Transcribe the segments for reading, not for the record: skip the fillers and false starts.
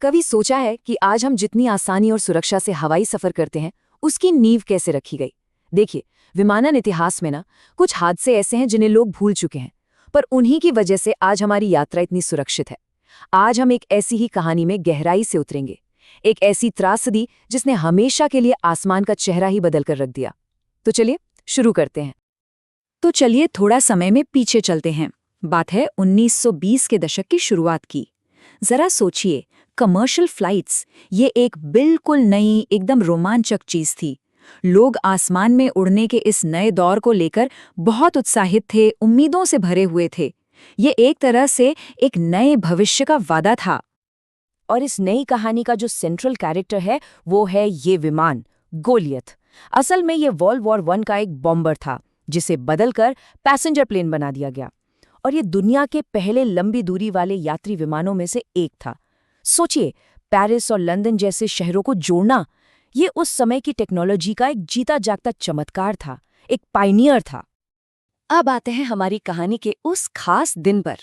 कभी सोचा है कि आज हम जितनी आसानी और सुरक्षा से हवाई सफर करते हैं उसकी नींव कैसे रखी गई। देखिए, विमानन इतिहास में ना कुछ हादसे ऐसे हैं जिन्हें लोग भूल चुके हैं, पर उन्हीं की वजह से आज हमारी यात्रा इतनी सुरक्षित है। आज हम एक ऐसी ही कहानी में गहराई से उतरेंगे, एक ऐसी त्रासदी जिसने हमेशा के लिए आसमान का चेहरा ही बदल कर रख दिया। तो चलिए शुरू करते हैं। तो चलिए थोड़ा समय में पीछे चलते हैं। बात है 1920 के दशक की शुरुआत की। जरा सोचिए, कमर्शियल फ्लाइट्स, ये एक बिल्कुल नई, एकदम रोमांचक चीज थी। लोग आसमान में उड़ने के इस नए दौर को लेकर बहुत उत्साहित थे, उम्मीदों से भरे हुए थे। ये एक तरह से एक नए भविष्य का वादा था। और इस नई कहानी का जो सेंट्रल कैरेक्टर है वो है ये विमान, गोलियत। असल में ये वर्ल्ड वॉर 1 का एक बॉम्बर था जिसे बदलकर पैसेंजर प्लेन बना दिया गया, और ये दुनिया के पहले लंबी दूरी वाले यात्री विमानों में से एक था। सोचिए, पेरिस और लंदन जैसे शहरों को जोड़ना, ये उस समय की टेक्नोलॉजी का एक जीता जागता चमत्कार था, एक पायनियर था। अब आते हैं हमारी कहानी के उस खास दिन पर,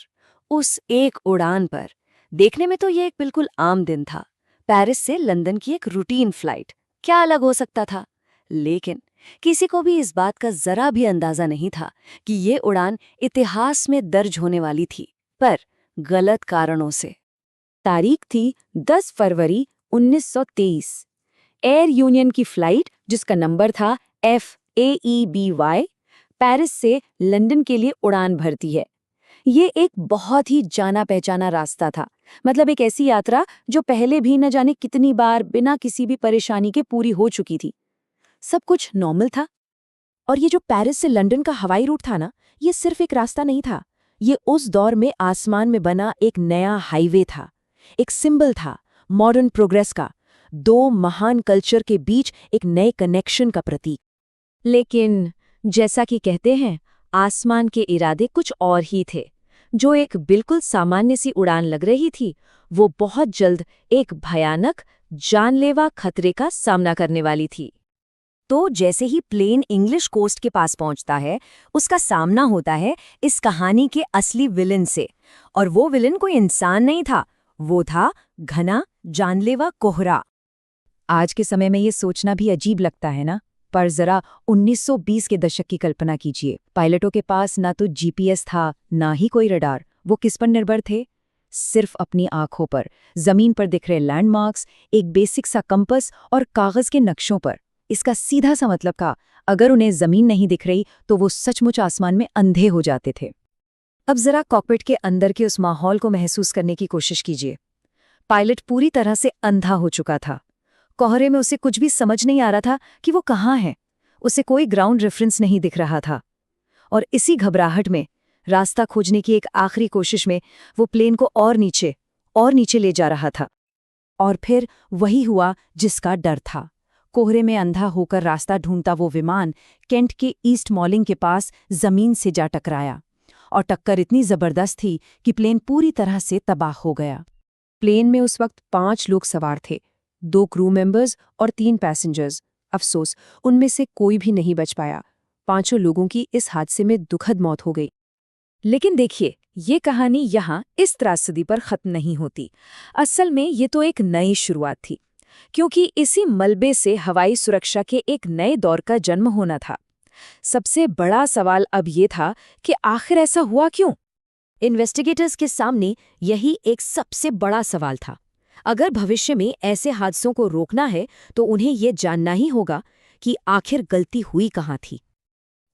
उस एक उड़ान पर। देखने में तो ये एक बिल्कुल आम दिन था, पेरिस से लंदन की एक रूटीन फ्लाइट। क्या अलग हो सकता था? लेकिन किसी को भी इस बात का जरा भी अंदाजा नहीं था कि ये उड़ान इतिहास में दर्ज होने वाली थी, पर गलत कारणों से। तारीख थी 10 फरवरी 1923। एयर यूनियन की फ्लाइट, जिसका नंबर था FAEBY, पेरिस से लंदन के लिए उड़ान भरती है। ये एक बहुत ही जाना पहचाना रास्ता था, मतलब एक ऐसी यात्रा जो पहले भी न जाने कितनी बार बिना किसी भी परेशानी के पूरी हो चुकी थी। सब कुछ नॉर्मल था। और ये जो पेरिस से लंदन का हवाई रूट था ना, ये सिर्फ एक रास्ता नहीं था, ये उस दौर में आसमान में बना एक नया हाईवे था, एक सिंबल था मॉडर्न प्रोग्रेस का, दो महान कल्चर के बीच एक नए कनेक्शन का प्रतीक। लेकिन जैसा कि कहते हैं, आसमान के इरादे कुछ और ही थे। जो एक बिल्कुल सामान्य सी उड़ान लग रही थी, वो बहुत जल्द एक भयानक, जानलेवा खतरे का सामना करने वाली थी। तो जैसे ही प्लेन इंग्लिश कोस्ट के पास पहुंचता है, उसका सामना होता है इस कहानी के असली विलन से। और वो विलन कोई इंसान नहीं था, वो था घना, जानलेवा कोहरा। आज के समय में ये सोचना भी अजीब लगता है ना, पर जरा 1920 के दशक की कल्पना कीजिए। पायलटों के पास ना तो GPS था, ना ही कोई रडार। वो किस पर निर्भर थे? सिर्फ अपनी आंखों पर, जमीन पर दिख रहे लैंडमार्क्स, एक बेसिक सा कंपस और कागज के नक्शों पर। इसका सीधा सा मतलब था, अगर उन्हें जमीन नहीं दिख रही तो वो सचमुच आसमान में अंधे हो जाते थे। अब जरा कॉकपिट के अंदर के उस माहौल को महसूस करने की कोशिश कीजिए। पायलट पूरी तरह से अंधा हो चुका था। कोहरे में उसे कुछ भी समझ नहीं आ रहा था कि वो कहाँ है। उसे कोई ग्राउंड रेफरेंस नहीं दिख रहा था। और इसी घबराहट में, रास्ता खोजने की एक आखिरी कोशिश में, वो प्लेन को और नीचे ले जा रहा था। और फिर वही हुआ जिसका डर था। कोहरे में अंधा होकर रास्ता ढूंढता वो विमान केंट के ईस्ट मॉलिंग के पास जमीन से जा टकराया। और टक्कर इतनी जबरदस्त थी कि प्लेन पूरी तरह से तबाह हो गया। प्लेन में उस वक्त 5 लोग सवार थे, 2 क्रू मेंबर्स और 3 पैसेंजर्स। अफसोस, उनमें से कोई भी नहीं बच पाया। 5 लोगों की इस हादसे में दुखद मौत हो गई। लेकिन देखिए, ये कहानी यहाँ इस त्रासदी पर खत्म नहीं होती। असल में ये तो एक नई शुरुआत थी, क्योंकि इसी मलबे से हवाई सुरक्षा के एक नए दौर का जन्म होना था। सबसे बड़ा सवाल अब ये था कि आखिर ऐसा हुआ क्यों? इन्वेस्टिगेटर्स के सामने यही एक सबसे बड़ा सवाल था। अगर भविष्य में ऐसे हादसों को रोकना है तो उन्हें ये जानना ही होगा कि आखिर गलती हुई कहाँ थी।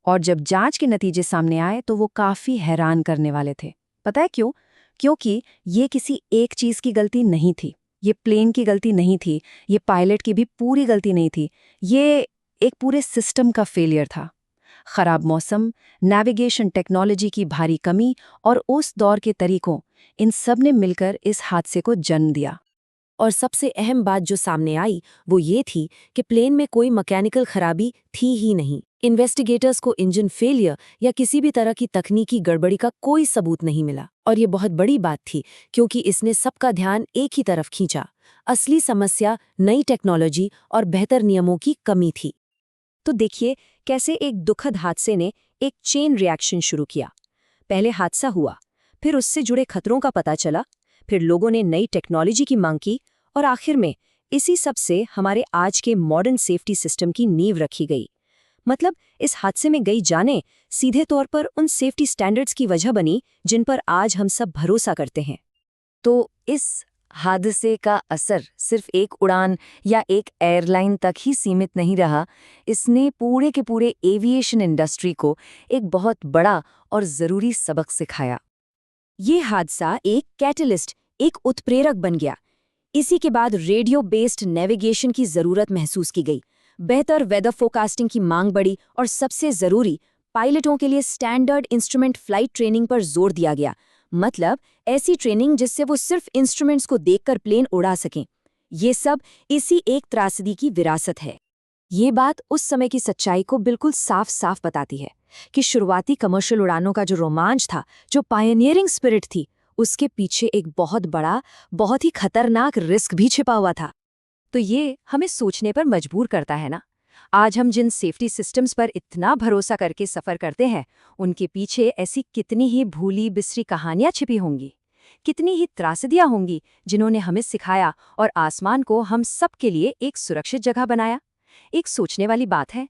और जब जांच के नतीजे सामने आए तो वो काफी हैरान करने वाले थे। पता है क्यों? क्योंकि ये किसी एक चीज की गलती नहीं थी। ये प्लेन की गलती नहीं थी, ये पायलट की भी पूरी गलती नहीं थी। ये एक पूरे सिस्टम का फेलियर था। खराब मौसम, नेविगेशन टेक्नोलॉजी की भारी कमी और उस दौर के तरीकों, इन सब ने मिलकर इस हादसे को जन्म दिया। और सबसे अहम बात जो सामने आई वो ये थी कि प्लेन में कोई मैकेनिकल खराबी थी ही नहीं। इन्वेस्टिगेटर्स को इंजन फेलियर या किसी भी तरह की तकनीकी गड़बड़ी का कोई सबूत नहीं मिला। और ये बहुत बड़ी बात थी, क्योंकि इसने सबका ध्यान एक ही तरफ खींचा। असली समस्या नई टेक्नोलॉजी और बेहतर नियमों की कमी थी। तो देखिए कैसे एक दुखद हादसे ने एक चेन रिएक्शन शुरू किया। पहले हादसा हुआ, फिर उससे जुड़े खतरों का पता चला, फिर लोगों ने नई टेक्नोलॉजी की मांग की, और आखिर में इसी सब से हमारे आज के मॉडर्न सेफ्टी सिस्टम की नींव रखी गई। मतलब इस हादसे में गई जानें सीधे तौर पर उन सेफ्टी स्टैंडर्ड्स की वजह बनी जिन पर आज हम सब भरोसा करते हैं। तो इस हादसे का असर सिर्फ एक उड़ान या एक एयरलाइन तक ही सीमित नहीं रहा, इसने पूरे के पूरे एविएशन इंडस्ट्री को एक बहुत बड़ा और ज़रूरी सबक सिखाया। ये हादसा एक कैटलिस्ट, एक उत्प्रेरक बन गया। इसी के बाद रेडियो बेस्ड नेविगेशन की ज़रूरत महसूस की गई, बेहतर वेदर फोरकास्टिंग की मांग बढ़ी और सबसे ज़रूरी, पायलटों के लिए स्टैंडर्ड इंस्ट्रूमेंट फ्लाइट ट्रेनिंग पर जोर दिया गया। मतलब ऐसी ट्रेनिंग जिससे वो सिर्फ इंस्ट्रूमेंट्स को देखकर प्लेन उड़ा सकें। ये सब इसी एक त्रासदी की विरासत है। ये बात उस समय की सच्चाई को बिल्कुल साफ साफ बताती है कि शुरुआती कमर्शियल उड़ानों का जो रोमांच था, जो पायनियरिंग स्पिरिट थी, उसके पीछे एक बहुत बड़ा, बहुत ही खतरनाक रिस्क भी छिपा हुआ था। तो ये हमें सोचने पर मजबूर करता है ना। आज हम जिन सेफ्टी सिस्टम्स पर इतना भरोसा करके सफ़र करते हैं, उनके पीछे ऐसी कितनी ही भूली बिसरी कहानियां छिपी होंगी, कितनी ही त्रासदियां होंगी जिन्होंने हमें सिखाया और आसमान को हम सब के लिए एक सुरक्षित जगह बनाया। एक सोचने वाली बात है।